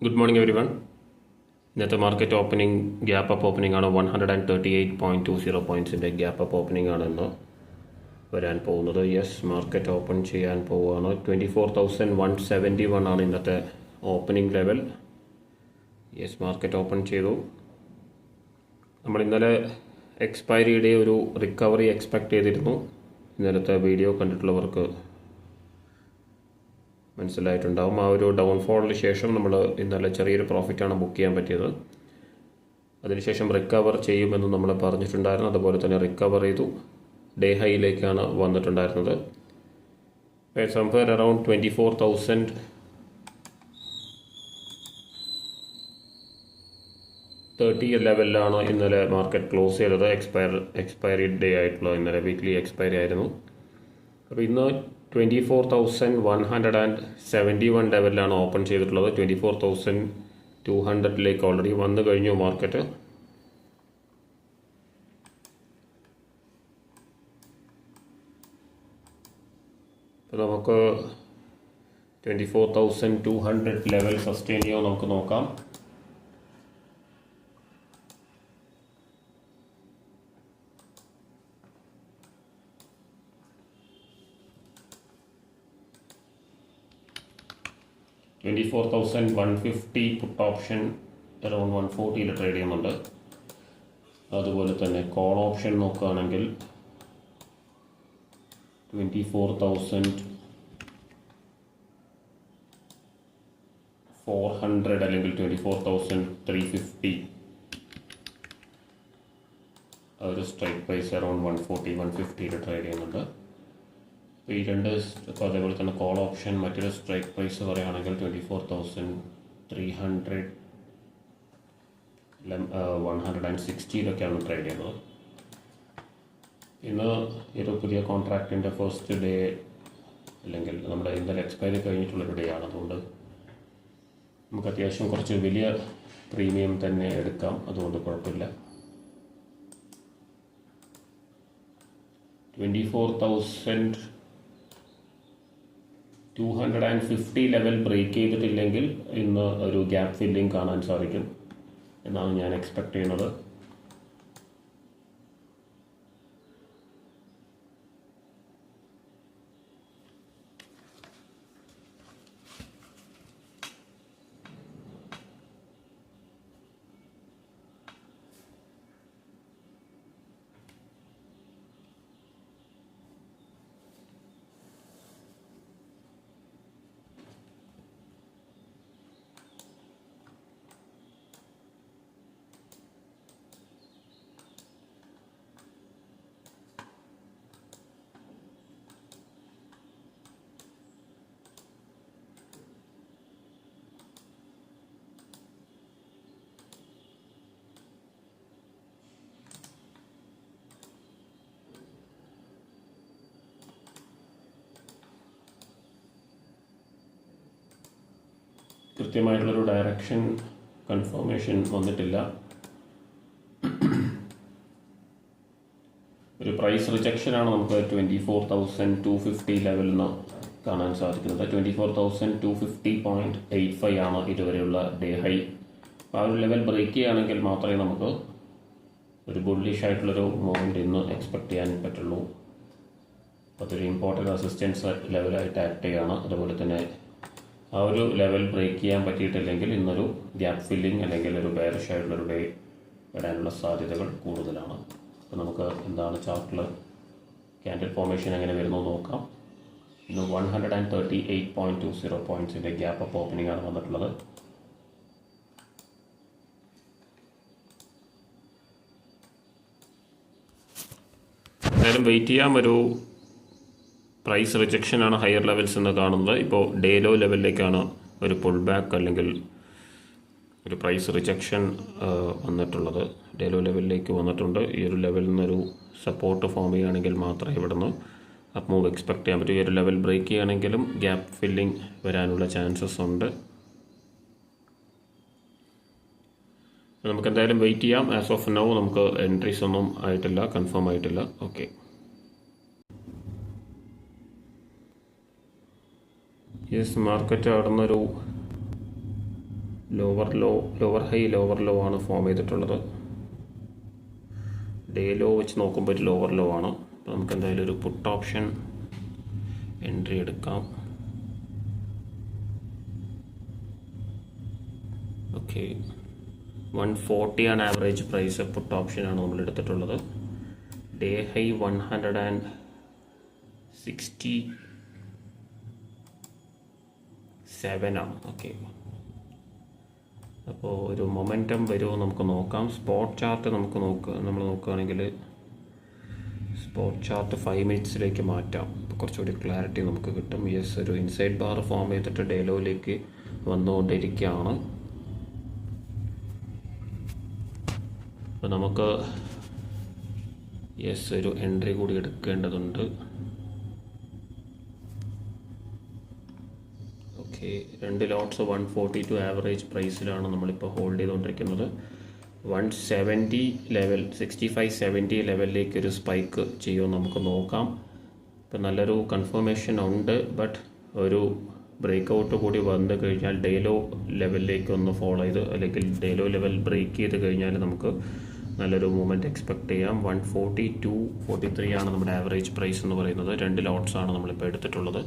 Good morning, everyone. ഇന്നത്തെ market opening gap up opening ആണ്. 138.20 പോയിന്റ്സിൻ്റെ gap up opening ആണ് ഇന്ന് വരാൻ പോകുന്നത്. മാർക്കറ്റ് ഓപ്പൺ ചെയ്യാൻ പോവുകയാണ്. 24,171 ആണ് ഇന്നത്തെ ഓപ്പണിംഗ് ലെവൽ. മാർക്കറ്റ് ഓപ്പൺ ചെയ്തു. നമ്മൾ ഇന്നലെ എക്സ്പയറിയുടെ ഒരു റിക്കവറി എക്സ്പെക്ട് ചെയ്തിരുന്നു. ഇന്നലത്തെ വീഡിയോ കണ്ടിട്ടുള്ളവർക്ക് മനസ്സിലായിട്ടുണ്ടാവും. ആ ഒരു ഡൗൺഫോളിന് ശേഷം നമ്മൾ ഇന്നലെ ചെറിയൊരു പ്രോഫിറ്റാണ് ബുക്ക് ചെയ്യാൻ പറ്റിയത്. അതിനുശേഷം റിക്കവർ ചെയ്യുമെന്ന് നമ്മൾ പറഞ്ഞിട്ടുണ്ടായിരുന്നു. അതുപോലെ തന്നെ റിക്കവർ ചെയ്തു ഡേ ഹൈയിലേക്കാണ് വന്നിട്ടുണ്ടായിരുന്നത്. സംവെയർ അറൌണ്ട് 24,030 ലെവലിലാണ് ഇന്നലെ മാർക്കറ്റ് ക്ലോസ് ചെയ്തത്. എക്സ്പയറി ഡേ ആയിട്ടുള്ള ഇന്നലെ വീക്ക്ലി എക്സ്പയറി ആയിരുന്നു. അപ്പോൾ ഇന്ന് 24,171 ലെവലിലാണ് ഓപ്പൺ ചെയ്തിട്ടുള്ളത്. 24,200 ഓൾറെഡി വന്നു കഴിഞ്ഞു മാർക്കറ്റ്. അപ്പോൾ നമുക്ക് 24,200 ലെവൽ സസ്റ്റെയിൻ ചെയ്യുമോ നമുക്ക് നോക്കാം. $24,150 പുട്ട് ഓപ്ഷൻ അറൗണ്ട് 140 ട്രേഡ് ചെയ്യുന്നുണ്ട്. അതുപോലെ തന്നെ കോൾ ഓപ്ഷൻ നോക്കുകയാണെങ്കിൽ 24,400 അല്ലെങ്കിൽ 24,350 ഒരു സ്ട്രൈക്ക് പ്രൈസ് അറൗണ്ട് 140-150 ട്രേഡ് ചെയ്യുന്നുണ്ട്. ഈ രണ്ട്, അതേപോലെ തന്നെ കോൾ ഓപ്ഷൻ മറ്റൊരു സ്ട്രൈക്ക് പ്രൈസ് പറയുകയാണെങ്കിൽ 24,300 160 ട്രേഡ് ചെയ്യുന്നത്. ഇന്ന് ഒരു പുതിയ കോൺട്രാക്റ്റിൻ്റെ ഫസ്റ്റ് ഡേ അല്ലെങ്കിൽ നമ്മുടെ ഇന്നലെ എക്സ്പയറി കഴിഞ്ഞിട്ടുള്ളൊരു ഡേ ആണ്. അതുകൊണ്ട് നമുക്ക് അത്യാവശ്യം കുറച്ച് വലിയ പ്രീമിയം തന്നെ എടുക്കാം. അതുകൊണ്ട് കുഴപ്പമില്ല. 24,250 ലെവൽ ബ്രേക്ക് ചെയ്തിട്ടില്ലെങ്കിൽ ഇന്ന് ഒരു ഗ്യാപ്പ് ഫില്ലിംഗ് കാണാൻ സാധിക്കും എന്നാണ് ഞാൻ എക്സ്പെക്ട് ചെയ്യുന്നത്. കൃത്യമായിട്ടുള്ളൊരു ഡയറക്ഷൻ കൺഫർമേഷൻ വന്നിട്ടില്ല. ഒരു പ്രൈസ് റിജക്ഷനാണ് നമുക്ക് 24,250 ലെവലിൽ നിന്ന് കാണാൻ സാധിക്കുന്നത്. 24,250.85 ആണ് ഇതുവരെയുള്ള ഡേ ഹൈ. ആ ഒരു ലെവൽ ബ്രേക്ക് ചെയ്യുകയാണെങ്കിൽ മാത്രമേ നമുക്ക് ഒരു ബുള്ളിഷ് ആയിട്ടുള്ളൊരു മൂവ്മെൻറ്റ് ഇന്ന് എക്സ്പെക്ട് ചെയ്യാൻ പറ്റുള്ളൂ. അതൊരു ഇമ്പോർട്ടൻറ്റ് റെസിസ്റ്റൻസ് ലെവലായിട്ട് ആക്ട് ചെയ്യുകയാണ്. അതുപോലെ തന്നെ ആ ഒരു ലെവൽ ബ്രേക്ക് ചെയ്യാൻ പറ്റിയിട്ടില്ലെങ്കിൽ ഇന്നൊരു ഗ്യാപ്പ് ഫില്ലിംഗ് അല്ലെങ്കിൽ ഒരു ബെയറിഷ് ആയിട്ടുള്ളൊരു ഡേ വരാനുള്ള സാധ്യതകൾ കൂടുതലാണ്. അപ്പോൾ നമുക്ക് എന്താണ് ചാർട്ടിൽ ക്യാൻഡിൽ ഫോർമേഷൻ എങ്ങനെ വരുന്നു നോക്കാം. ഇന്ന് 138.20 പോയിന്റ്സിൻ്റെ ഗ്യാപ്പ് അപ്പ് ഓപ്പണിംഗ് ആണ് വന്നിട്ടുള്ളത്. എന്തായാലും വെയിറ്റ് ചെയ്യാം. ഒരു പ്രൈസ് റിജക്ഷനാണ് ഹയർ ലെവൽസ് എന്ന് കാണുന്നത്. ഇപ്പോൾ ഡേ ലോ ലെവലിലേക്കാണ് ഒരു പുൾ ബാക്ക് അല്ലെങ്കിൽ ഒരു പ്രൈസ് റിജക്ഷൻ വന്നിട്ടുള്ളത്. ഡേ ലോ ലെവലിലേക്ക് വന്നിട്ടുണ്ട്. ഈ ഒരു ലെവലിൽ നിന്നൊരു സപ്പോർട്ട് ഫോം ചെയ്യുകയാണെങ്കിൽ മാത്രമേ ഇവിടുന്ന് അപ്പ് മൂവ് എക്സ്പെക്ട് ചെയ്യാൻ പറ്റൂ. ഈ ഒരു ലെവൽ ബ്രേക്ക് ചെയ്യുകയാണെങ്കിലും ഗ്യാപ്പ് ഫില്ലിംഗ് വരാനുള്ള ചാൻസസ് ഉണ്ട്. നമുക്ക് എന്തായാലും വെയിറ്റ് ചെയ്യാം. ആസ് ഓഫ് നൗ നമുക്ക് എൻട്രീസ് ഒന്നും ആയിട്ടില്ല, കൺഫേം ആയിട്ടില്ല. ഓക്കെ, മാർക്കറ്റ് അവിടെ നിന്നൊരു ലോവർ ഹൈ ലോവർ ലോ ആണ് ഫോം ചെയ്തിട്ടുള്ളത്. ഡേ ലോ വെച്ച് നോക്കുമ്പോൾ ഒരു ലോവർ ലോ ആണ്. അപ്പോൾ നമുക്ക് എന്തായാലും ഒരു പുട്ട് ഓപ്ഷൻ എൻട്രി എടുക്കാം. ഓക്കെ, 140 ആണ് ആവറേജ് പ്രൈസ്. പുട്ട് ഓപ്ഷനാണ് നമ്മൾ എടുത്തിട്ടുള്ളത്. ഡേ ഹൈ 167 ആണ്. ഓക്കെ, അപ്പോൾ ഒരു മൊമെൻറ്റം വരുമോ നമുക്ക് നോക്കാം. സ്പോട്ട് ചാർട്ട് നമ്മൾ നോക്കുകയാണെങ്കിൽ സ്പോട്ട് ചാർട്ട് 5 മിനിറ്റ്സിലേക്ക് മാറ്റാം. അപ്പോൾ കുറച്ചുകൂടി ക്ലാരിറ്റി നമുക്ക് കിട്ടും. യെസ്, ഒരു ഇൻസൈഡ് ബാർ ഫോം ചെയ്തിട്ട് ഡേ ലോയിലേക്ക് വന്നുകൊണ്ടിരിക്കുകയാണ്. അപ്പോൾ നമുക്ക് ഒരു എൻട്രി കൂടി എടുക്കേണ്ടതുണ്ട്. ഓക്കെ, 2 ലോട്ട്സ് 142 ആവറേജ് പ്രൈസിലാണ് നമ്മളിപ്പോൾ ഹോൾഡ് ചെയ്തുകൊണ്ടിരിക്കുന്നത്. 170 ലെവൽ 65-70 ലെവലിലേക്ക് ഒരു സ്പൈക്ക് ചെയ്യുമെന്ന് നമുക്ക് നോക്കാം. ഇപ്പം നല്ലൊരു കൺഫർമേഷൻ ഉണ്ട്. ബട്ട് ഒരു ബ്രേക്ക് ഔട്ട് കൂടി വന്നു കഴിഞ്ഞാൽ ഡേ ലോ ലെവലിലേക്ക് ഒന്ന് ഫോളോ ചെയ്ത്, അല്ലെങ്കിൽ ഡേ ലോ ലെവൽ ബ്രേക്ക് ചെയ്ത് കഴിഞ്ഞാൽ നമുക്ക് നല്ലൊരു മൂവ്മെൻറ്റ് എക്സ്പെക്ട് ചെയ്യാം. 142-43 ആണ് നമ്മുടെ ആവറേജ് പ്രൈസ് എന്ന് പറയുന്നത്. 2 ലോട്ട്സ് ആണ് നമ്മളിപ്പോൾ എടുത്തിട്ടുള്ളത്.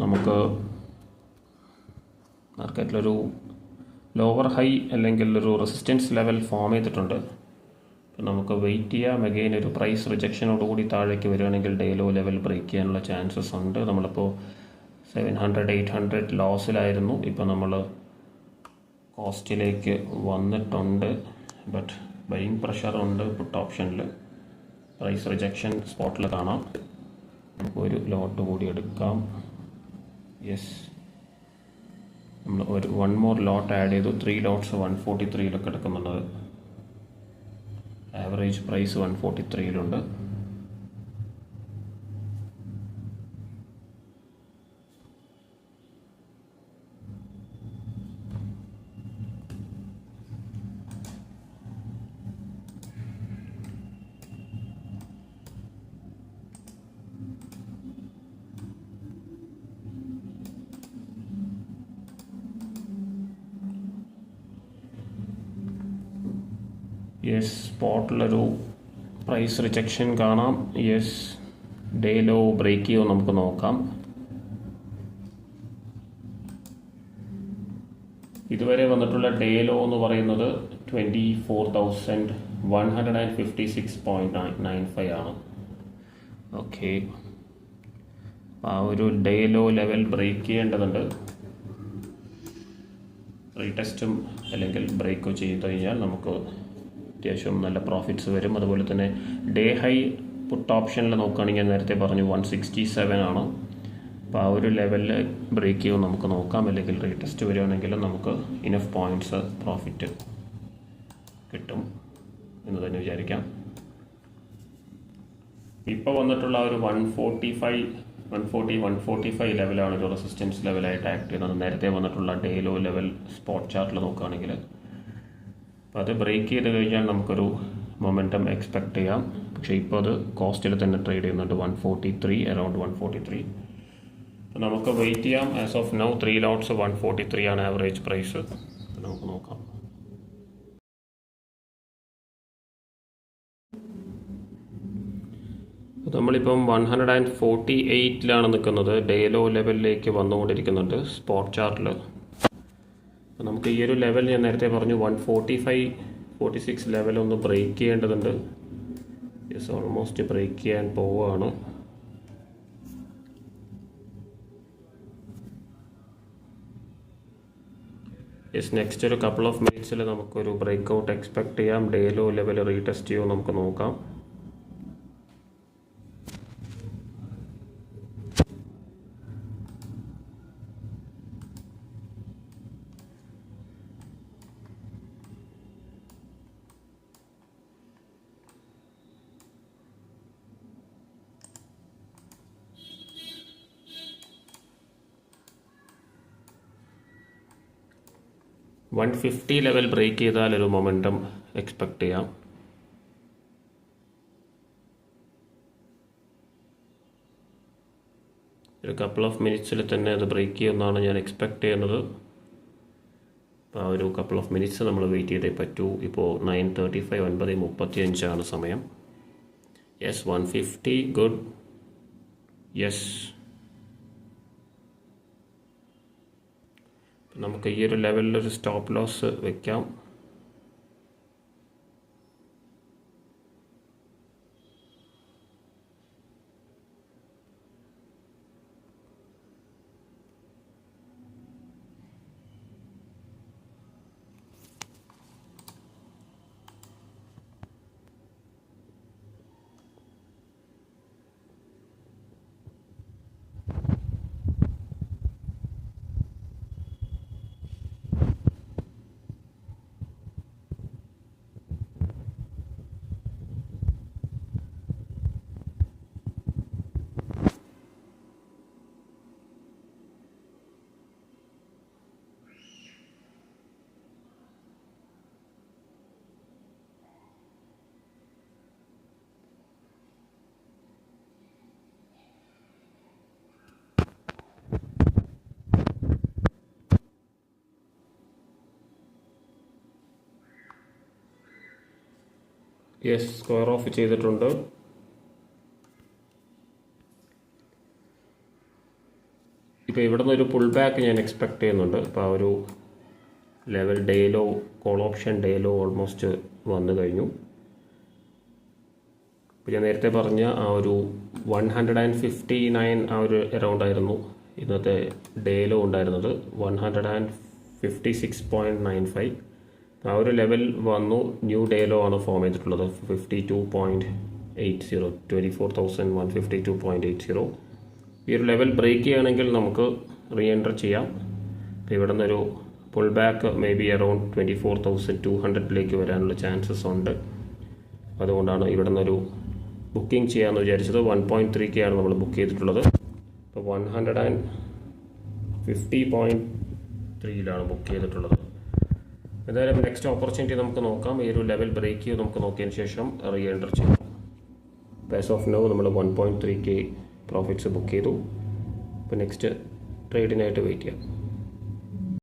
നമുക്ക് മാർക്കറ്റിലൊരു ലോവർ ഹൈ അല്ലെങ്കിൽ ഒരു റെസിസ്റ്റൻസ് ലെവൽ ഫോം ചെയ്തിട്ടുണ്ട്. അപ്പോൾ നമുക്ക് വെയിറ്റ് ചെയ്യാം. അഗെയിൻ ഒരു പ്രൈസ് റിജക്ഷനോടുകൂടി താഴേക്ക് വരികയാണെങ്കിൽ ഡേ ലോ ലെവൽ ബ്രേക്ക് ചെയ്യാനുള്ള ചാൻസസ് ഉണ്ട്. നമ്മളിപ്പോൾ 700-800 ലോസിലായിരുന്നു. ഇപ്പോൾ നമ്മൾ കോസ്റ്റിലേക്ക് വന്നിട്ടുണ്ട്. ബട്ട് ബൈയിങ് പ്രഷറുണ്ട് പുട്ട് ഓപ്ഷനിൽ. പ്രൈസ് റിജക്ഷൻ സ്പോട്ടിൽ കാണാം. നമുക്കൊരു ലോട്ട് കൂടി എടുക്കാം. യെസ്, നമ്മൾ ഒരു 1 മോർ ലോട്ട് ആഡ് ചെയ്തു. 3 ലോട്ട്സ് 143 എടുക്കുന്നുണ്ട്. ആവറേജ് പ്രൈസ് 143 യെസ്, സ്പോട്ടിലൊരു പ്രൈസ് റിജക്ഷൻ കാണാം. യെസ്, ഡേ ലോ ബ്രേക്ക് ചെയ്യുമോ നമുക്ക് നോക്കാം. ഇതുവരെ വന്നിട്ടുള്ള ഡേ ലോ എന്ന് പറയുന്നത് 24,156.95 ആണ്. ഓക്കെ, ആ ഒരു ഡേ ലോ ലെവൽ ബ്രേക്ക് ചെയ്യേണ്ടതുണ്ട്. റീടെസ്റ്റും അല്ലെങ്കിൽ ബ്രേക്കോ ചെയ്ത് കഴിഞ്ഞാൽ നമുക്ക് അത്യാവശ്യം നല്ല പ്രോഫിറ്റ്സ് വരും. അതുപോലെ തന്നെ ഡേ ഹൈ പുട്ട് ഓപ്ഷനിൽ നോക്കുകയാണെങ്കിൽ നേരത്തെ പറഞ്ഞു 167 ആണ്. അപ്പോൾ ആ ഒരു ലെവലിൽ ബ്രേക്ക് ചെയ്യുമ്പോൾ നമുക്ക് നോക്കാം. അല്ലെങ്കിൽ റീടെസ്റ്റ് വരികയാണെങ്കിലും നമുക്ക് ഇനഫ് പോയിൻറ്റ്സ് പ്രോഫിറ്റ് കിട്ടും എന്ന് തന്നെ വിചാരിക്കാം. ഇപ്പോൾ വന്നിട്ടുള്ള ഒരു 140-145 ലെവലാണ് ഒരു റെസിസ്റ്റൻസ് ലെവലായിട്ട് ആക്ട് ചെയ്യുന്നത്. നേരത്തെ വന്നിട്ടുള്ള ഡേ ലോ ലെവൽ സ്പോട്ട് ചാർട്ടിൽ നോക്കുകയാണെങ്കിൽ അപ്പോൾ അത് ബ്രേക്ക് ചെയ്ത് കഴിഞ്ഞാൽ നമുക്കൊരു മൊമെൻറ്റം എക്സ്പെക്ട് ചെയ്യാം. പക്ഷേ ഇപ്പോൾ അത് കോസ്റ്റിൽ തന്നെ ട്രേഡ് ചെയ്യുന്നുണ്ട്. 143, അറൗണ്ട് 143. അപ്പോൾ നമുക്ക് വെയിറ്റ് ചെയ്യാം. ആസ് ഓഫ് നൗ 3 ലോട്ട്സ് 143 ആണ് ആവറേജ് പ്രൈസ്. നമുക്ക് നോക്കാം. നമ്മളിപ്പം 148 നിൽക്കുന്നത്. ഡേ ലോ ലെവലിലേക്ക് വന്നുകൊണ്ടിരിക്കുന്നുണ്ട് സ്പോട്ട് ചാർട്ടിൽ. നമുക്ക് ഈ ഒരു ലെവൽ ഞാൻ നേരത്തെ പറഞ്ഞു 145-46 ലെവലൊന്ന് ബ്രേക്ക് ചെയ്യേണ്ടതുണ്ട്. യെസ്, ഓൾമോസ്റ്റ് ബ്രേക്ക് ചെയ്യാൻ പോവുകയാണ്. യെസ്, നെക്സ്റ്റ് ഒരു കപ്പിൾ ഓഫ് മിനിറ്റ്സിൽ നമുക്കൊരു ബ്രേക്ക് ഔട്ട് എക്സ്പെക്ട് ചെയ്യാം. ഡേ ലോ ലെവൽ റീടെസ്റ്റ് ചെയ്യുമോ നമുക്ക് നോക്കാം. $150 ലെവൽ ബ്രേക്ക് ചെയ്താൽ ഒരു മൊമെൻറ്റം എക്സ്പെക്ട് ചെയ്യാം. ഒരു കപ്പിൾ ഓഫ് മിനിറ്റ്സിൽ തന്നെ അത് ബ്രേക്ക് ചെയ്യുമെന്നാണ് ഞാൻ എക്സ്പെക്ട് ചെയ്യുന്നത്. അപ്പോൾ ആ ഒരു കപ്പിൾ ഓഫ് മിനിറ്റ്സ് നമ്മൾ വെയിറ്റ് ചെയ്തേ പറ്റൂ. ഇപ്പോൾ 9:35 9:35 സമയം. Yes, 150 good. യെസ്, നമുക്ക് ഈ ഒരു ലെവലിലൊരു സ്റ്റോപ്പ് ലോസ് വെക്കാം. യെസ്, സ്ക്വയർ ഓഫ് ചെയ്തിട്ടുണ്ട്. ഇപ്പോൾ ഇവിടെ നിന്നൊരു പുൾ ബാക്ക് ഞാൻ എക്സ്പെക്ട് ചെയ്യുന്നുണ്ട്. അപ്പോൾ ആ ഒരു level day low, call option day low almost വന്നു കഴിഞ്ഞു. ഇപ്പോൾ ഞാൻ നേരത്തെ പറഞ്ഞ ആ ഒരു 159 ആ ഒരു അറൗണ്ട് ആയിരുന്നു ഇന്നത്തെ ഡേ ലോ ഉണ്ടായിരുന്നത്. 156.95 ആ ഒരു ലെവൽ വന്നു. ന്യൂ ഡേ ലോ ആണ് ഫോം ചെയ്തിട്ടുള്ളത്. 52.80 24,152.80. ഈ ഒരു ലെവൽ ബ്രേക്ക് ചെയ്യുകയാണെങ്കിൽ നമുക്ക് റീ എൻറ്റർ ചെയ്യാം. അപ്പോൾ ഇവിടെ നിന്നൊരു pull back may be around 24,200 വരാനുള്ള ചാൻസസ് ഉണ്ട്. അതുകൊണ്ടാണ് ഇവിടെ നിന്നൊരു ബുക്കിംഗ് ചെയ്യാമെന്ന് വിചാരിച്ചത്. 1.3K ആണ് നമ്മൾ ബുക്ക് ചെയ്തിട്ടുള്ളത്. അപ്പോൾ 150.3 ബുക്ക് ചെയ്തിട്ടുള്ളത്. എന്തായാലും നെക്സ്റ്റ് ഓപ്പർച്യൂണിറ്റി നമുക്ക് നോക്കാം. ഈ ഒരു ലെവൽ ബ്രേക്ക് ചെയ്ത് നമുക്ക് നോക്കിയതിന് ശേഷം റീ എൻറ്റർ ചെയ്യാം. ആസ് ഓഫ് നൗ നമ്മൾ 1.3K പ്രോഫിറ്റ്സ് ബുക്ക് ചെയ്തു. അപ്പോൾ നെക്സ്റ്റ് ട്രേഡിനായിട്ട് വെയിറ്റ് ചെയ്യാം.